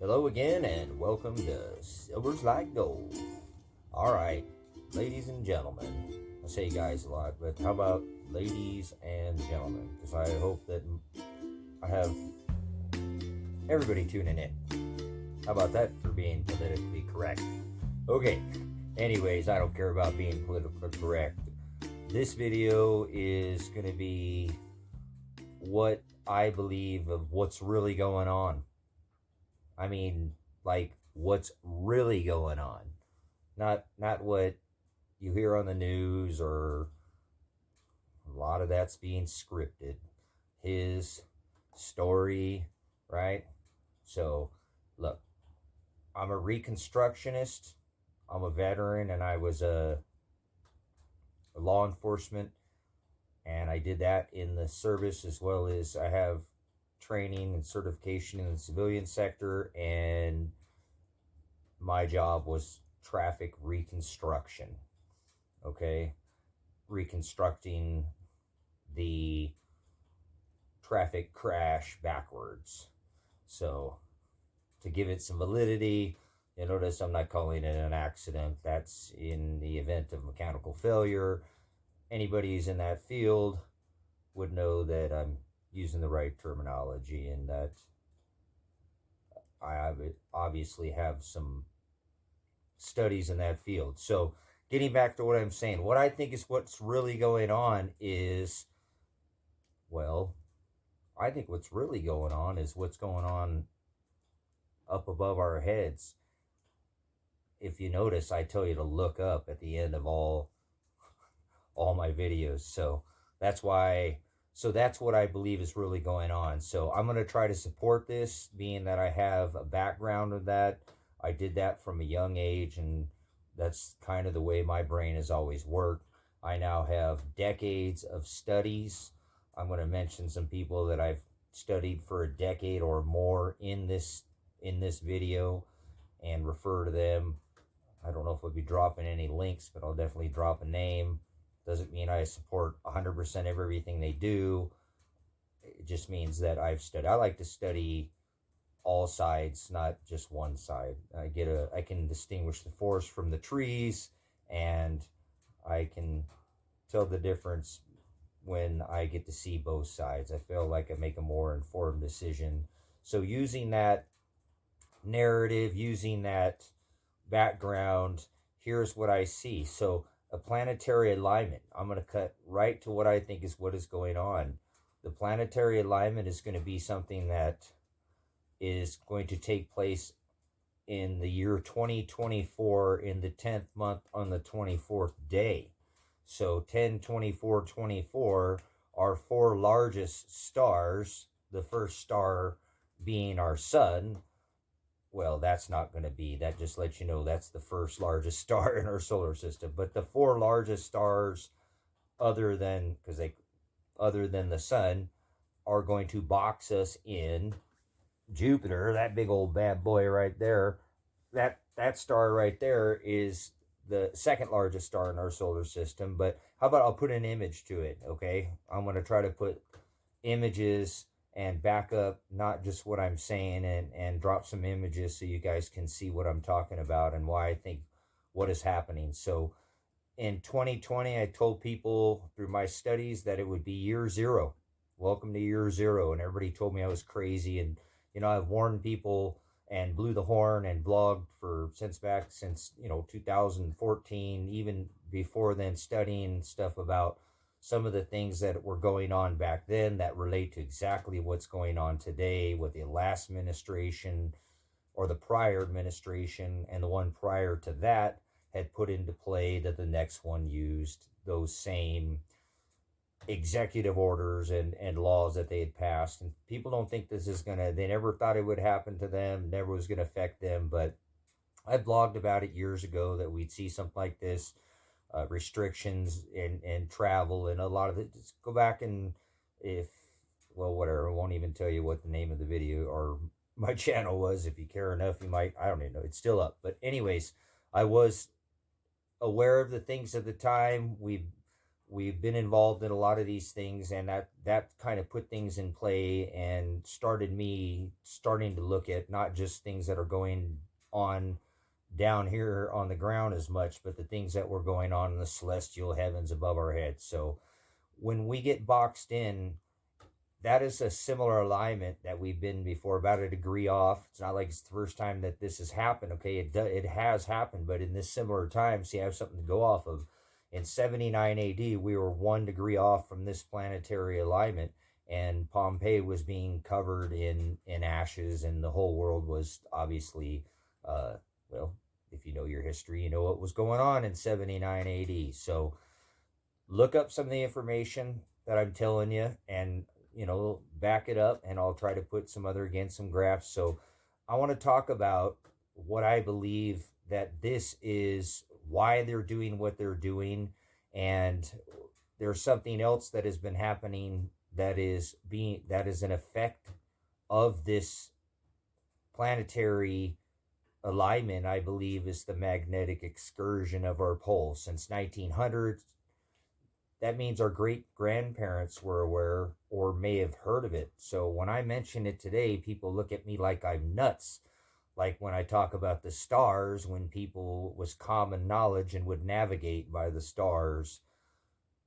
Hello again, and welcome to Silverslikegold. Alright, ladies and gentlemen. I say guys a lot, but how about ladies and gentlemen? Because I hope that I have everybody tuning in. How about that for being politically correct? Okay, anyways, I don't care about being politically correct. This video is going to be what I believe of what's really going on. I mean, like, what's really going on. Not what you hear on the news, or a lot of that's being scripted. His story, right? So, look, I'm a reconstructionist. I'm a veteran, and I was a law enforcement, and I did that in the service, as well as I have training and certification in the civilian sector, and my job was traffic reconstruction. Okay, reconstructing the traffic crash backwards. So to give it some validity, you notice I'm not calling it an accident. That's in the event of mechanical failure. Anybody who's in that field would know that I'm using the right terminology, and that I obviously have some studies in that field. So getting back to what I'm saying, what I think is what's really going on is, well, I think what's really going on is what's going on up above our heads. If you notice, I tell you to look up at the end of all my videos. So that's why, so that's what I believe is really going on. So I'm going to try to support this, being that I have a background of that. I did that from a young age, and that's kind of the way my brain has always worked. I now have decades of studies. I'm going to mention some people that I've studied for a decade or more in this video, and refer to them. I don't know if I'll be dropping any links, but I'll definitely drop a name. Doesn't mean I support 100% of everything they do. It just means that I've studied. I like to study all sides, not just one side. I can distinguish the forest from the trees, and I can tell the difference when I get to see both sides. I feel like I make a more informed decision. So using that narrative, using that background, here's what I see. So a planetary alignment. I'm going to cut right to what I think is what is going on. The planetary alignment is going to be something that is going to take place in the year 2024, in the 10th month, on the 24th day. So 10, 24, 24 are four largest stars. The first star being our sun. Well, that's not going to be, that just lets you know that's the first largest star in our solar system. But the four largest stars, other than the sun, are going to box us in. Jupiter, that big old bad boy right there, that star right there is the second largest star in our solar system. But how about I'll put an image to it, okay? I'm going to try to put images and back up not just what I'm saying, and drop some images so you guys can see what I'm talking about and why I think what is happening. So in 2020, I told people through my studies that it would be year zero. Welcome to year zero. And everybody told me I was crazy. And, you know, I've warned people and blew the horn and blogged since 2014, even before then, studying stuff about some of the things that were going on back then that relate to exactly what's going on today with the last administration, or the prior administration, and the one prior to that had put into play, that the next one used those same executive orders and laws that they had passed. And people don't think this is they never thought it would happen to them, never was going to affect them. But I blogged about it years ago that we'd see something like this. Restrictions and travel, and a lot of it. Just go back, and whatever, I won't even tell you what the name of the video or my channel was. If you care enough, you might, I don't even know, it's still up. But anyways, I was aware of the things at the time. We we've been involved in a lot of these things, and that kind of put things in play and started me starting to look at not just things that are going on down here on the ground as much, but the things that were going on in the celestial heavens above our heads. So when we get boxed in, that is a similar alignment that we've been before, about a degree off. It's not like it's the first time that this has happened. Okay, it has happened, but in this similar time, see, I have something to go off of. In 79 AD, we were 1 degree off from this planetary alignment, and Pompeii was being covered in ashes, and the whole world was obviously, well, if you know your history, you know what was going on in 79 AD. So look up some of the information that I'm telling you, and back it up, and I'll try to put some graphs. So I want to talk about what I believe that this is, why they're doing what they're doing, and there's something else that has been happening that is an effect of this planetary alignment. I believe is the magnetic excursion of our pole since 1900. That means our great grandparents were aware or may have heard of it. So when I mention it today, people look at me like I'm nuts. Like when I talk about the stars, when people was common knowledge and would navigate by the stars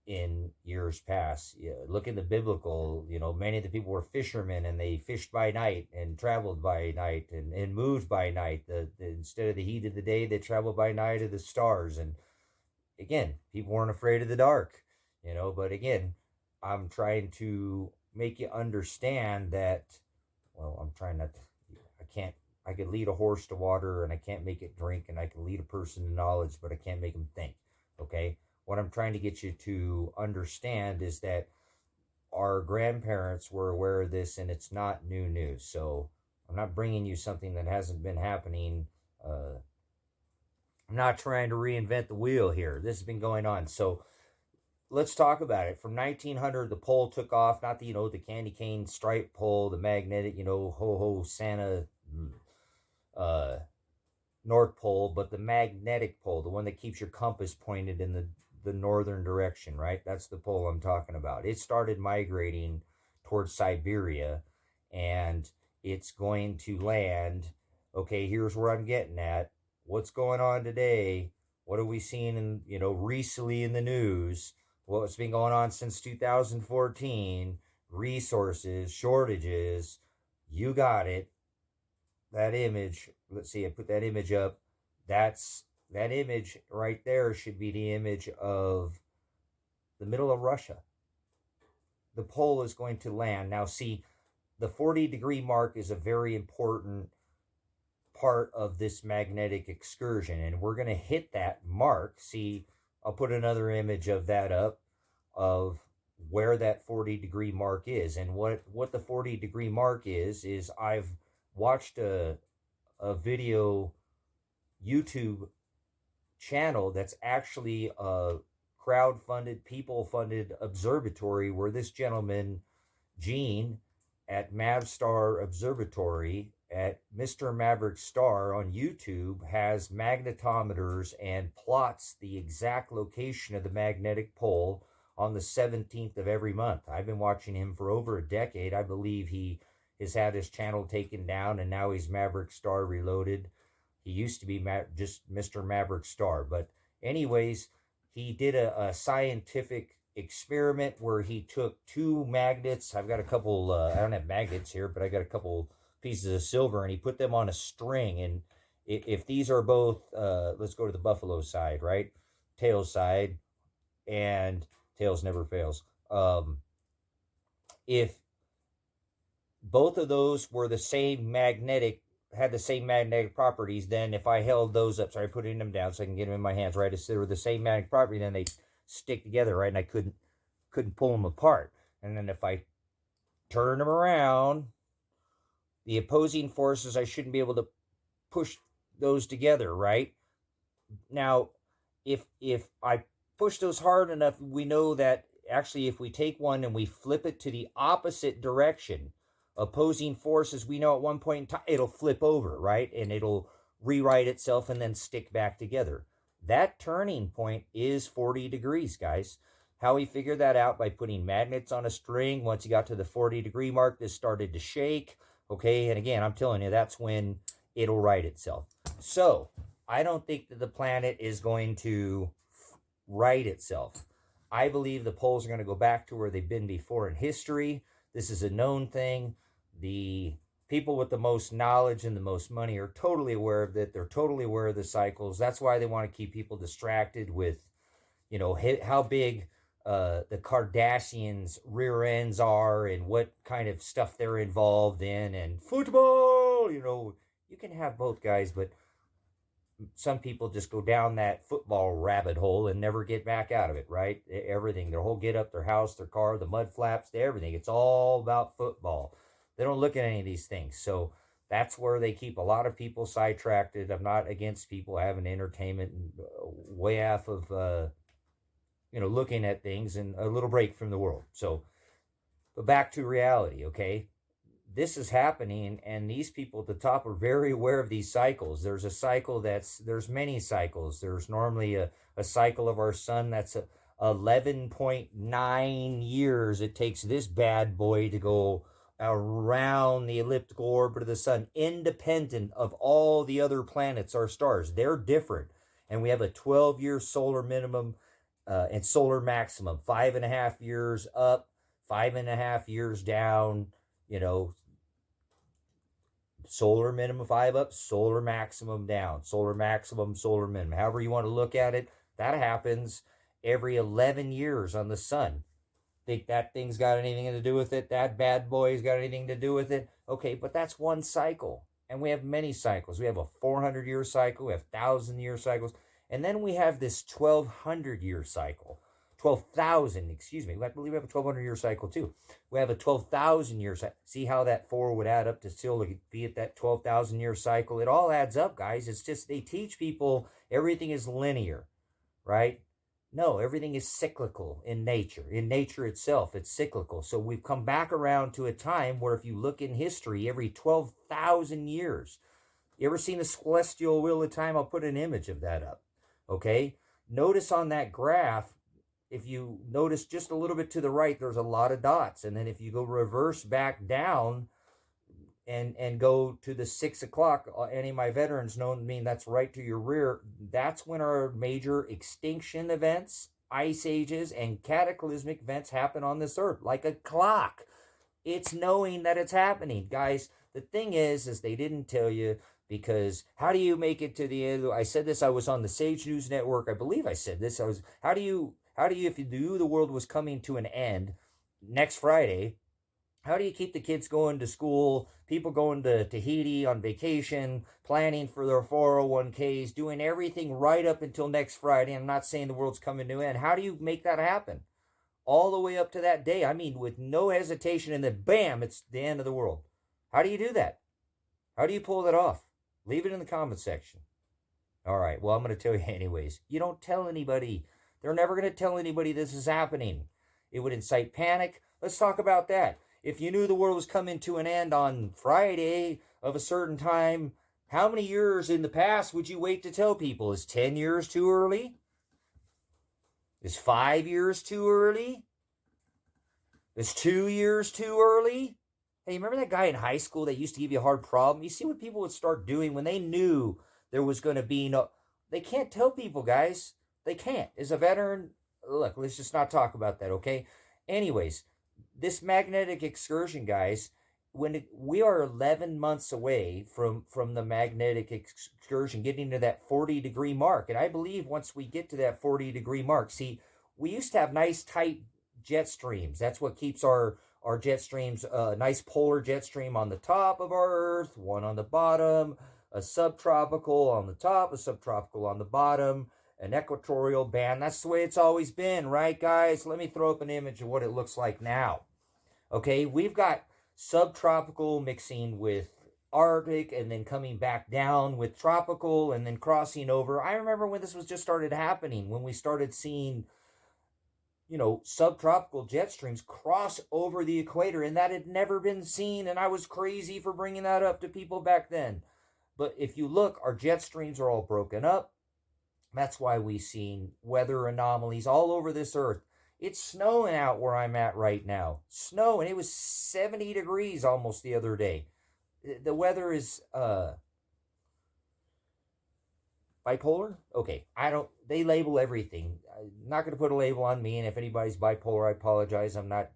in years past. Yeah, look in the biblical, many of the people were fishermen, and they fished by night and traveled by night and moved by night. Instead of the heat of the day, they traveled by night of the stars. And again, people weren't afraid of the dark, but again, I'm trying to make you understand that, well, I'm trying not to, I could lead a horse to water and I can't make it drink, and I can lead a person to knowledge, but I can't make them think. Okay. What I'm trying to get you to understand is that our grandparents were aware of this, and it's not new news. So I'm not bringing you something that hasn't been happening. I'm not trying to reinvent the wheel here. This has been going on. So let's talk about it. From 1900, the pole took off. Not the candy cane stripe pole, the magnetic, ho ho Santa North Pole, but the magnetic pole, the one that keeps your compass pointed in the northern direction, right? That's the pole I'm talking about. It started migrating towards Siberia, and it's going to land. Okay, here's where I'm getting at. What's going on today? What are we seeing recently in the news? What's been going on since 2014? Resources, shortages. You got it. That image, let's see, I put that image up. That image right there should be the image of the middle of Russia. The pole is going to land. Now, see, the 40-degree mark is a very important part of this magnetic excursion, and we're going to hit that mark. See, I'll put another image of that up, of where that 40-degree mark is. And what the 40-degree mark is I've watched a video YouTube channel that's actually a crowd-funded, people-funded observatory, where this gentleman, Gene, at Mavstar Observatory, at Mr. Maverick Star on YouTube, has magnetometers and plots the exact location of the magnetic pole on the 17th of every month. I've been watching him for over a decade. I believe he has had his channel taken down, and now he's Maverick Star Reloaded. He used to be just Mr. Maverick Star. But anyways, he did a scientific experiment where he took two magnets. I've got a couple, I don't have magnets here, but I got a couple pieces of silver, and he put them on a string. And if these are both, let's go to the buffalo side, right? Tails side, and tails never fails. If both of those were the same had the same magnetic properties, then if I held those up, sorry, putting them down so I can get them in my hands, right? If they were the same magnetic property, then they stick together, right? And I couldn't pull them apart. And then if I turn them around, the opposing forces, I shouldn't be able to push those together, right? Now, if I push those hard enough, we know that actually if we take one and we flip it to the opposite direction, opposing forces, we know at one point in time it'll flip over, right? And it'll rewrite itself and then stick back together. That turning point is 40 degrees, guys. How he figured that out? By putting magnets on a string. Once he got to the 40-degree mark, this started to shake. Okay, and again, I'm telling you, that's when it'll right itself. So, I don't think that the planet is going to right itself. I believe the poles are going to go back to where they've been before in history. This is a known thing. The people with the most knowledge and the most money are totally aware of it. They're totally aware of the cycles. That's why they want to keep people distracted with, how big the Kardashians' rear ends are and what kind of stuff they're involved in, and football. You can have both, guys, but some people just go down that football rabbit hole and never get back out of it, right? Everything, their whole get up, their house, their car, the mud flaps, everything. It's all about football. They don't look at any of these things. So that's where they keep a lot of people sidetracked. I'm not against people having entertainment way off of, looking at things and a little break from the world. So, but back to reality, okay? This is happening, and these people at the top are very aware of these cycles. There's a cycle there's many cycles. There's normally a cycle of our sun that's 11.9 years. It takes this bad boy to go around the elliptical orbit of the sun, independent of all the other planets or stars. They're different. And we have a 12-year solar minimum and solar maximum, 5.5 years up, 5.5 years down, solar minimum 5 up, solar maximum down, solar maximum, solar minimum, however you want to look at it. That happens every 11 years on the sun. Think that thing's got anything to do with it? That bad boy's got anything to do with it? Okay, but that's one cycle. And we have many cycles. We have a 400-year cycle, we have 1,000-year cycles, and then we have this 1,200-year cycle. 12,000, excuse me. I believe we have a 1,200-year cycle too. We have a 12,000-year cycle. See how that 4 would add up to still be at that 12,000-year cycle? It all adds up, guys. It's just they teach people everything is linear, right? No, everything is cyclical in nature. In nature itself, it's cyclical. So we've come back around to a time where if you look in history, every 12,000 years, you ever seen a celestial wheel of time? I'll put an image of that up, okay? Notice on that graph, if you notice just a little bit to the right, there's a lot of dots. And then if you go reverse back down and go to the 6 o'clock, any of my veterans know, that's right to your rear. That's when our major extinction events, ice ages, and cataclysmic events happen on this earth, like a clock. It's knowing that it's happening. Guys, the thing is they didn't tell you, because how do you make it to the end? I said this, I was on the Sage News Network. I believe I said this. How do you, if you knew the world was coming to an end next Friday, how do you keep the kids going to school, people going to Tahiti on vacation, planning for their 401ks, doing everything right up until next Friday? I'm not saying the world's coming to an end. How do you make that happen? All the way up to that day, with no hesitation, and then bam, it's the end of the world. How do you do that? How do you pull that off? Leave it in the comment section. All right, well, I'm going to tell you anyways. You don't tell anybody. They're never going to tell anybody this is happening. It would incite panic. Let's talk about that. If you knew the world was coming to an end on Friday of a certain time, how many years in the past would you wait to tell people? Is 10 years too early? Is 5 years too early? Is 2 years too early? Hey, remember that guy in high school that used to give you a hard problem? You see what people would start doing when they knew there was going to be no... They can't tell people, guys. They can't. As a veteran, look, let's just not talk about that, okay? Anyways, this magnetic excursion, guys, we are 11 months away from the magnetic excursion, getting to that 40-degree mark. And I believe once we get to that 40-degree mark, see, we used to have nice, tight jet streams. That's what keeps our jet streams, nice polar jet stream on the top of our Earth, one on the bottom, a subtropical on the top, a subtropical on the bottom, an equatorial band. That's the way it's always been, right, guys? Let me throw up an image of what it looks like now. Okay, we've got subtropical mixing with Arctic, and then coming back down with tropical, and then crossing over. I remember when this was just started happening, when we started seeing, subtropical jet streams cross over the equator, and that had never been seen, and I was crazy for bringing that up to people back then. But if you look, our jet streams are all broken up. That's why we've seen weather anomalies all over this earth. It's snowing out where I'm at right now. Snow, and it was 70 degrees almost the other day. The weather is bipolar. Okay, I don't. They label everything. I'm not going to put a label on me, and if anybody's bipolar, I apologize. I'm not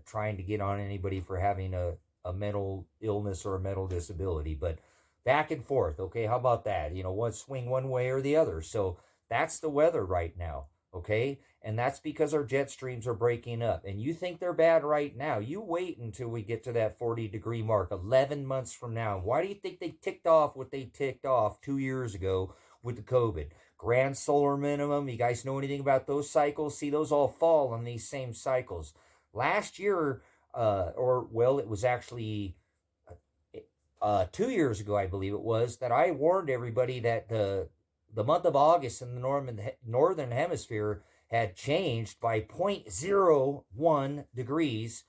trying to get on anybody for having a mental illness or a mental disability, but back and forth. Okay, how about that? One swing one way or the other. So that's the weather right now. Okay, and that's because our jet streams are breaking up. And you think they're bad right now? You wait until we get to that 40-degree mark 11 months from now. Why do you think they ticked off what they ticked off 2 years ago with the COVID? Grand solar minimum. You guys know anything about those cycles? See, those all fall on these same cycles. Last year, it was actually 2 years ago, I believe it was, that I warned everybody that the month of August in the northern hemisphere had changed by 0.01 degrees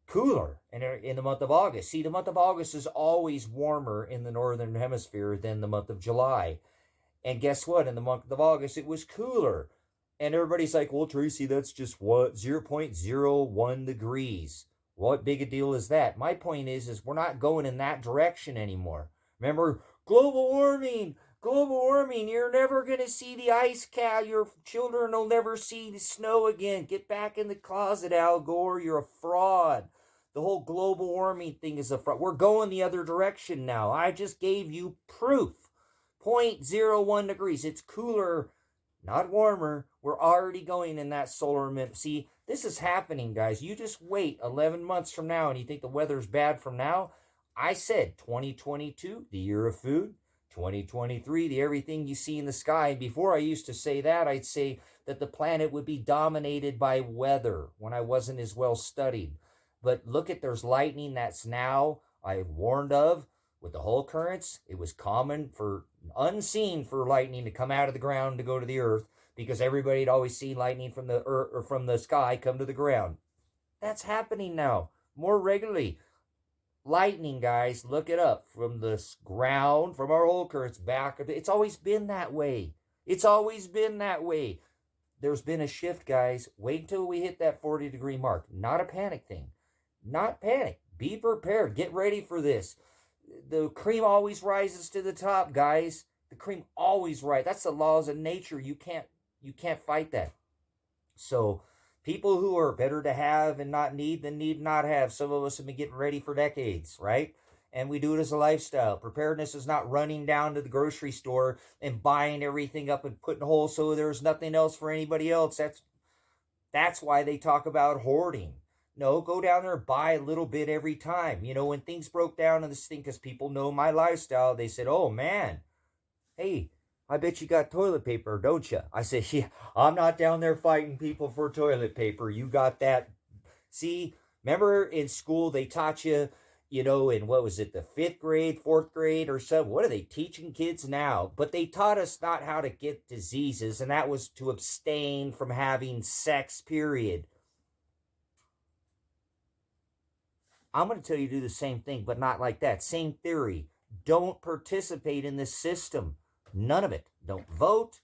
cooler in the month of August. See, the month of August is always warmer in the northern hemisphere than the month of July. And guess what? In the month of August, it was cooler. And everybody's like, well, Tracy, that's just what? 0.01 degrees. What big a deal is that? My point is we're not going in that direction anymore. Remember, global warming, you're never going to see the ice cap. Your children will never see the snow again. Get back in the closet, Al Gore. You're a fraud. The whole global warming thing is a fraud. We're going the other direction now. I just gave you proof. 0.01 degrees. It's cooler, not warmer. We're already going in that solar minimum. See, this is happening, guys. You just wait 11 months from now and you think the weather's bad from now. I said 2022, the year of food. 2023, the everything you see in the sky. Before I used to say that, I'd say that the planet would be dominated by weather when I wasn't as well studied. But look at, there's lightning that's now, I warned of, with the whole currents. It was common for, unseen for lightning to come out of the ground to go to the earth, because everybody had always seen lightning from the earth or from the sky come to the ground. That's happening now more regularly. Lightning, guys, look it up, from the ground, from our whole currents back. It's always been that way. It's always been that way. There's been a shift, guys. Wait until we hit that 40-degree mark. Not a panic thing. Not panic. Be prepared. Get ready for this. The cream always rises to the top, guys. The cream always rises. That's the laws of nature. You can't fight that. So people who are better to have and not need than need not have. Some of us have been getting ready for decades, right? And we do it as a lifestyle. Preparedness is not running down to the grocery store and buying everything up and putting holes so there's nothing else for anybody else. That's why they talk about hoarding. No, go down there and buy a little bit every time. When things broke down in this thing, because people know my lifestyle, they said, oh man, hey, I bet you got toilet paper, don't you? I said, yeah, I'm not down there fighting people for toilet paper. You got that. See, remember in school they taught you, in what was it, the 5th grade, 4th grade or so? What are they teaching kids now? But they taught us not how to get diseases, and that was to abstain from having sex, period. I'm going to tell you to do the same thing, but not like that. Same theory. Don't participate in this system. None of it. Don't vote.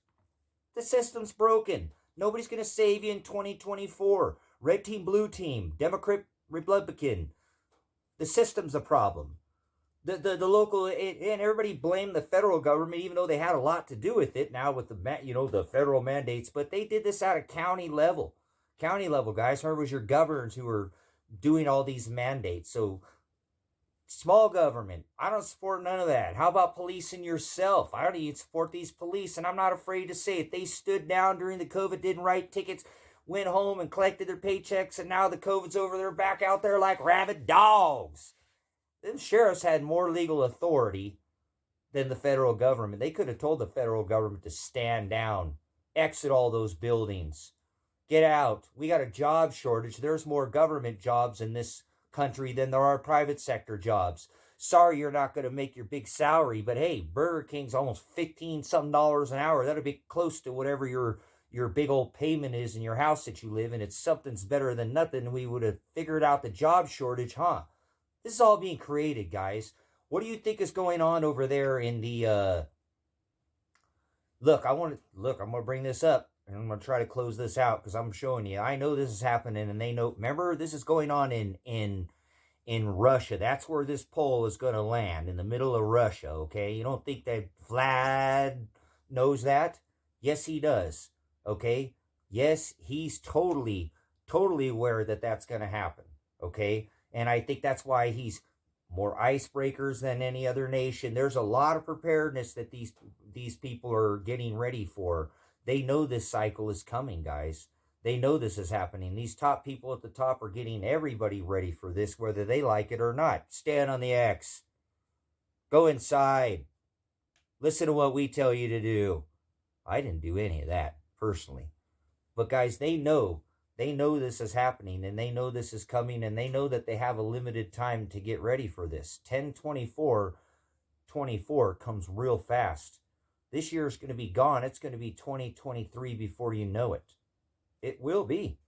The system's broken. Nobody's going to save you in 2024. Red team, blue team, Democrat, Republican. The system's a problem. The local, and everybody blamed the federal government, even though they had a lot to do with it now with the federal mandates. But they did this at a county level. County level, guys. Remember, it was your governors who were doing all these mandates. So small government, I don't support none of that. How about policing yourself? I don't even support these police, and I'm not afraid to say it. They stood down during the COVID, didn't write tickets, went home and collected their paychecks, and now the COVID's over, they're back out there like rabid dogs. Them sheriffs had more legal authority than the federal government. They could have told the federal government to stand down, exit all those buildings, get out. We got a job shortage. There's more government jobs in this country than there are private sector jobs. Sorry you're not going to make your big salary, but hey, Burger King's almost $15-something an hour. That'll be close to whatever your big old payment is in your house that you live in. It's something's better than nothing. We would have figured out the job shortage, huh? This is all being created, guys. What do you think is going on over there in the Look, I'm going to bring this up. and I'm going to try to close this out because I'm showing you. I know this is happening, and they know. Remember, this is going on in Russia. That's where this pole is going to land, in the middle of Russia. Okay, you don't think that Vlad knows that? Yes, he does. Okay, yes, he's totally aware that that's going to happen. Okay, and I think that's why he's more icebreakers than any other nation. There's a lot of preparedness that these people are getting ready for. They know this cycle is coming, guys. They know this is happening. These top people at the top are getting everybody ready for this, whether they like it or not. Stand on the X. Go inside. Listen to what we tell you to do. I didn't do any of that personally. But guys, they know. They know this is happening, and they know this is coming, and they know that they have a limited time to get ready for this. 10/24/24 comes real fast. This year is going to be gone. It's going to be 2023 before you know it. It will be.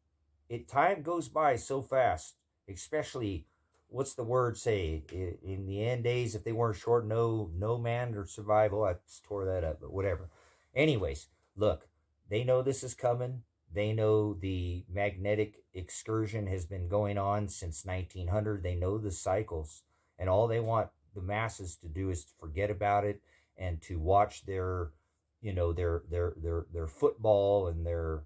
Time goes by so fast, especially, what's the word say? In the end days, if they weren't short, no man or survival. I tore that up, but whatever. Anyways, look, they know this is coming. They know the magnetic excursion has been going on since 1900. They know the cycles, and all they want the masses to do is to forget about it and to watch their, their football and their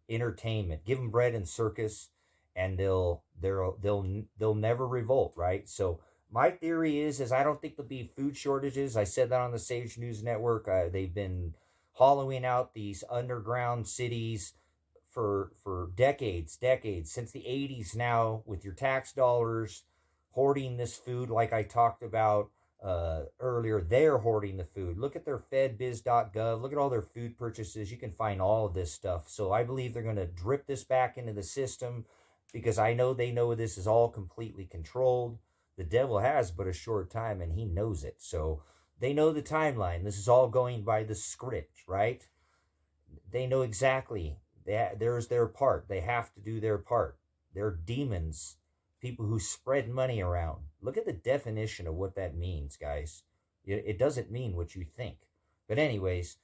entertainment. Give them bread and circus, and they'll never revolt, right? So my theory is I don't think there'll be food shortages. I said that on the Sage News Network. They've been hollowing out these underground cities for decades since the 80s now, with your tax dollars, hoarding this food like I talked about earlier. They're hoarding the food. Look at their fedbiz.gov. Look at all their food purchases. You can find all of this stuff. So I believe they're going to drip this back into the system, because I know they know this is all completely controlled. The devil has but a short time, and he knows it. So they know the timeline. This is all going by the script, right? They know exactly. There's their part. They have to do their part. They're demons, people who spread money around. Look at the definition of what that means, guys. It doesn't mean what you think. But anyways,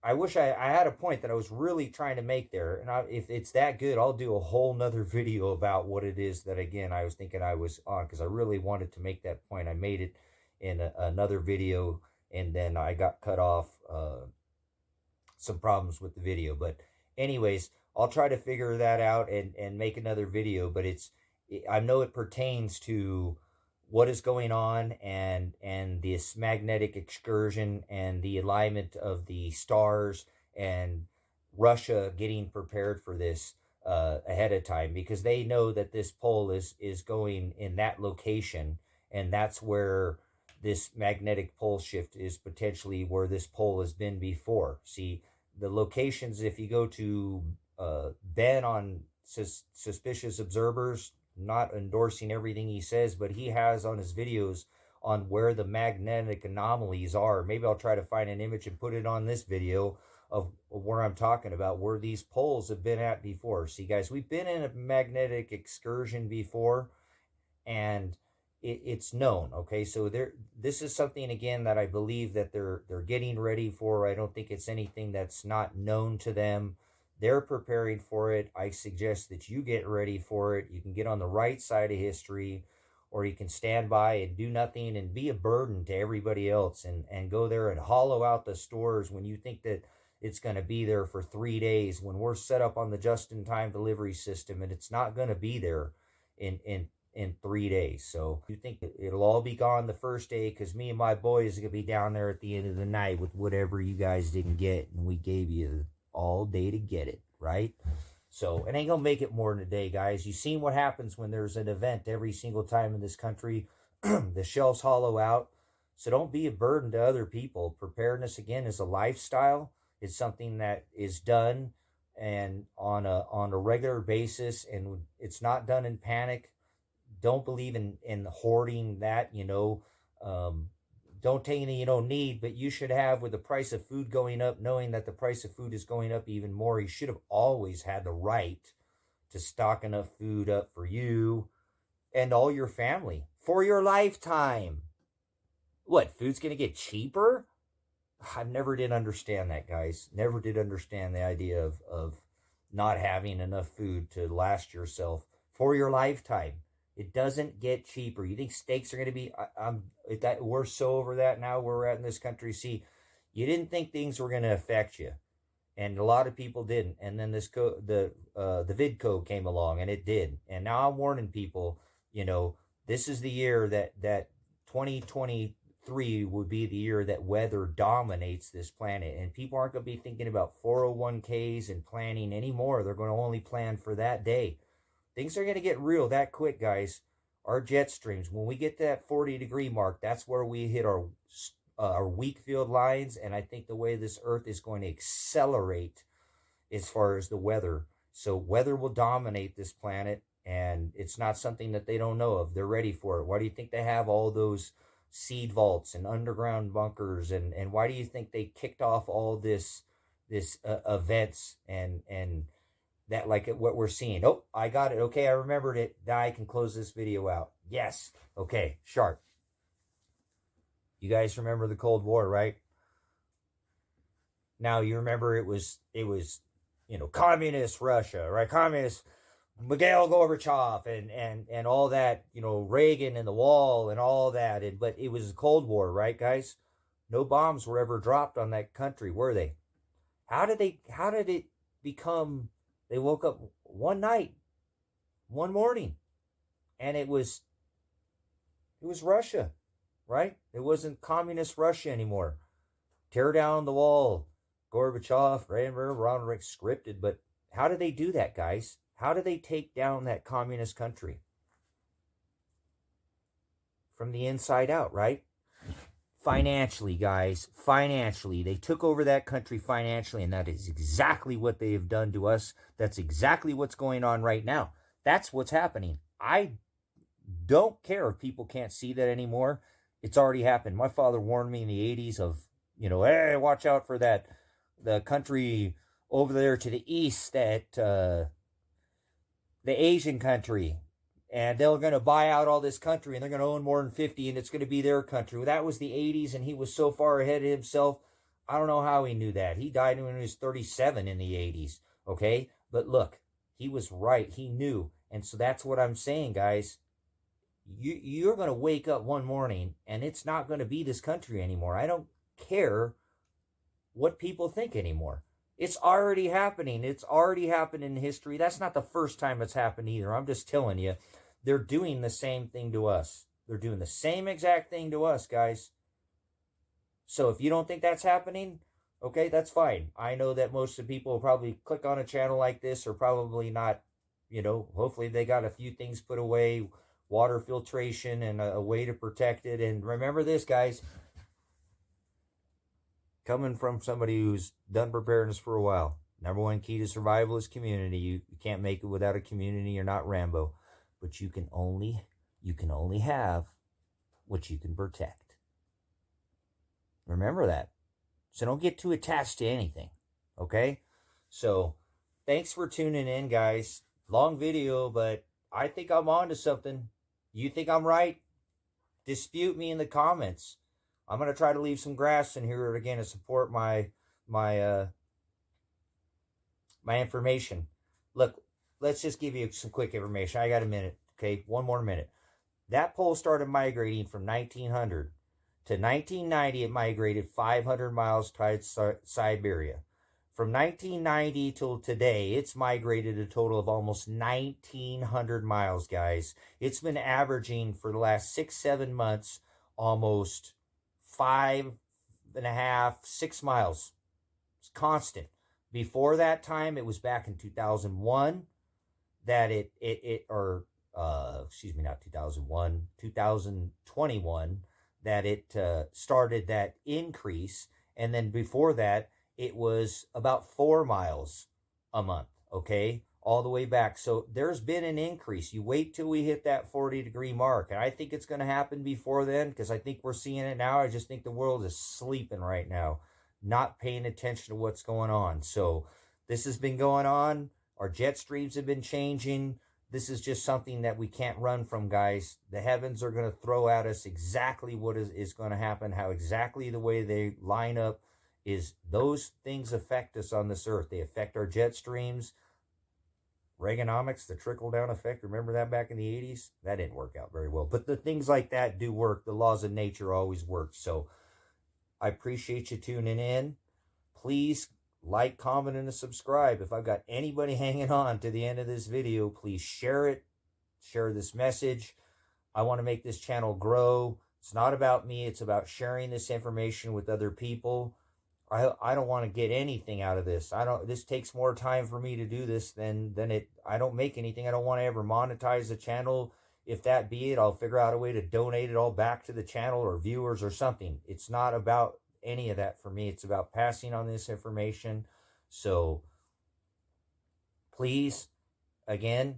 I wish I had a point that I was really trying to make there. And if it's that good, I'll do a whole nother video about what it is that, again, I was thinking I was on, because I really wanted to make that point. I made it in another video, and then I got cut off, some problems with the video. But anyways, I'll try to figure that out and make another video. But I know it pertains to what is going on, and this magnetic excursion and the alignment of the stars, and Russia getting prepared for this ahead of time, because they know that this pole is going in that location, and that's where this magnetic pole shift is potentially where this pole has been before. See, the locations, if you go to Ben on Suspicious Observers, not endorsing everything he says, but he has on his videos on where the magnetic anomalies are. Maybe I'll try to find an image and put it on this video of where I'm talking about, where these poles have been at before. See, guys, we've been in a magnetic excursion before, and it's known. Okay, so this is something, again, that I believe that they're getting ready for. I don't think it's anything that's not known to them. They're preparing for it. I suggest that you get ready for it. You can get on the right side of history, or you can stand by and do nothing and be a burden to everybody else, and go there and hollow out the stores when you think that it's going to be there for 3 days, when we're set up on the just-in-time delivery system, and it's not going to be there in 3 days. So you think it'll all be gone the first day, because me and my boys are going to be down there at the end of the night with whatever you guys didn't get, and we gave you all day to get it, right? So it ain't gonna make it more than a day, guys. You've seen what happens when there's an event every single time in this country. The shelves hollow out. So don't be a burden to other people. Preparedness, again, is a lifestyle. It's something that is done and on a regular basis, and it's not done in panic. Don't believe in hoarding that, don't take anything you don't need, but you should have, with the price of food going up, knowing that the price of food is going up even more, you should have always had the right to stock enough food up for you and all your family for your lifetime. What, food's going to get cheaper? I never did understand that, guys. Never did understand the idea of not having enough food to last yourself for your lifetime. It doesn't get cheaper. You think steaks are going to be? That we're so over that now. Where we're at in this country. See, you didn't think things were going to affect you, and a lot of people didn't. And then the vid code came along, and it did. And now I'm warning people. This is the year that 2023 would be the year that weather dominates this planet, and people aren't going to be thinking about 401ks and planning anymore. They're going to only plan for that day. Things are going to get real that quick, guys. Our jet streams, when we get to that 40-degree mark, that's where we hit our weak field lines, and I think the way this earth is going to accelerate as far as the weather. So weather will dominate this planet, and it's not something that they don't know of. They're ready for it. Why do you think they have all those seed vaults and underground bunkers, and why do you think they kicked off all this events and that, like what we're seeing? Oh, I got it. Okay, I remembered it. Now I can close this video out. Yes. Okay, sharp. You guys remember the Cold War, right? Now you remember it was communist Russia, right? Communist Mikhail Gorbachev and all that, Reagan and the wall and all that. But it was the Cold War, right, guys? No bombs were ever dropped on that country, were they? How did it become? They woke up one night, one morning, and it was Russia, right? It wasn't communist Russia anymore. Tear down the wall. Gorbachev, Ronald Reagan, scripted. But how did they do that, guys? How did they take down that communist country? From the inside out, right? Financially, guys. Financially. They took over that country financially, and that is exactly what they have done to us. That's exactly what's going on right now. That's what's happening. I don't care if people can't see that anymore. It's already happened. My father warned me in the 80s of, hey, watch out for that, the country over there to the east, that the Asian country, and they're going to buy out all this country, and they're going to own more than 50, and it's going to be their country. Well, that was the 80s, and he was so far ahead of himself. I don't know how he knew that. He died when he was 37 in the 80s, okay? But look, he was right. He knew. And so that's what I'm saying, guys. You're going to wake up one morning, and it's not going to be this country anymore. I don't care what people think anymore. It's already happening. It's already happened in history. That's not the first time it's happened either. I'm just telling you, they're doing the same thing to us. They're doing the same exact thing to us, guys. So if you don't think that's happening, okay, that's fine. I know that most of the people will probably click on a channel like this, or probably not, hopefully they got a few things put away, water filtration and a way to protect it. And remember this, guys, coming from somebody who's done preparedness for a while, number one key to survival is community. You can't make it without a community. You're not Rambo. But you can only have what you can protect. Remember that. So don't get too attached to anything. Okay? So thanks for tuning in, guys. Long video, but I think I'm on to something. You think I'm right? Dispute me in the comments. I'm going to try to leave some grass in here again to support my information. Look, let's just give you some quick information. I got a minute, okay? One more minute. That pole started migrating from 1900 to 1990. It migrated 500 miles towards Siberia. From 1990 till today, it's migrated a total of almost 1,900 miles, guys. It's been averaging for the last 6-7 months almost 5.5, 6 miles. It's constant. Before that time, it was back in 2001 that not 2001, 2021, that it started that increase. And then before that, it was about 4 miles a month, okay? All the way back. So there's been an increase. You wait till we hit that 40-degree mark. And I think it's going to happen before then, because I think we're seeing it now. I just think the world is sleeping right now, not paying attention to what's going on. So this has been going on. Our jet streams have been changing. This is just something that we can't run from, guys. The heavens are going to throw at us exactly what is going to happen, how exactly the way they line up is those things affect us on this earth. They affect our jet streams. Reaganomics, the trickle-down effect, remember that back in the 80s? That didn't work out very well. But the things like that do work. The laws of nature always work. So I appreciate you tuning in. Please like, comment, and subscribe. If I've got anybody hanging on to the end of this video, please share it. Share this message. I want to make this channel grow. It's not about me. It's about sharing this information with other people. I don't want to get anything out of this. This takes more time for me to do this than it. I don't make anything. I don't want to ever monetize the channel. If that be it, I'll figure out a way to donate it all back to the channel or viewers or something. It's not about any of that for me. It's about passing on this information. So please, again,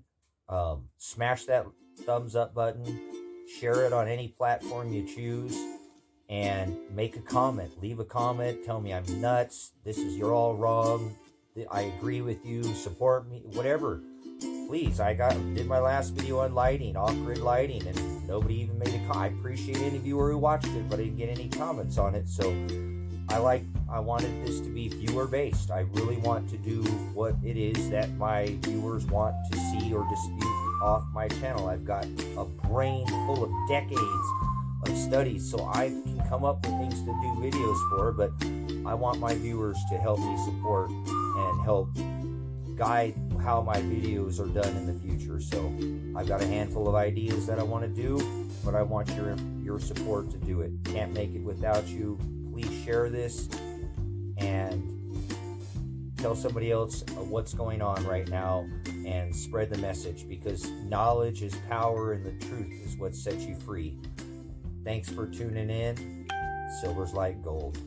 smash that thumbs up button, share it on any platform you choose, and make a comment. Leave a comment. Tell me I'm nuts. You're all wrong. I agree with you. Support me. Whatever. Please. Did my last video on lighting, off-grid lighting, and nobody even made a comment. I appreciate any viewer who watched it, but I didn't get any comments on it. So I wanted this to be viewer based. I really want to do what it is that my viewers want to see or dispute off my channel. I've got a brain full of decades of studies, so I can come up with things to do videos for, but I want my viewers to help me support and help guide how my videos are done in the future. So I've got a handful of ideas that I want to do, but I want your support to do it. Can't make it without you. Please share this and tell somebody else what's going on right now and spread the message, because knowledge is power and the truth is what sets you free. Thanks for tuning in. Silver's like gold.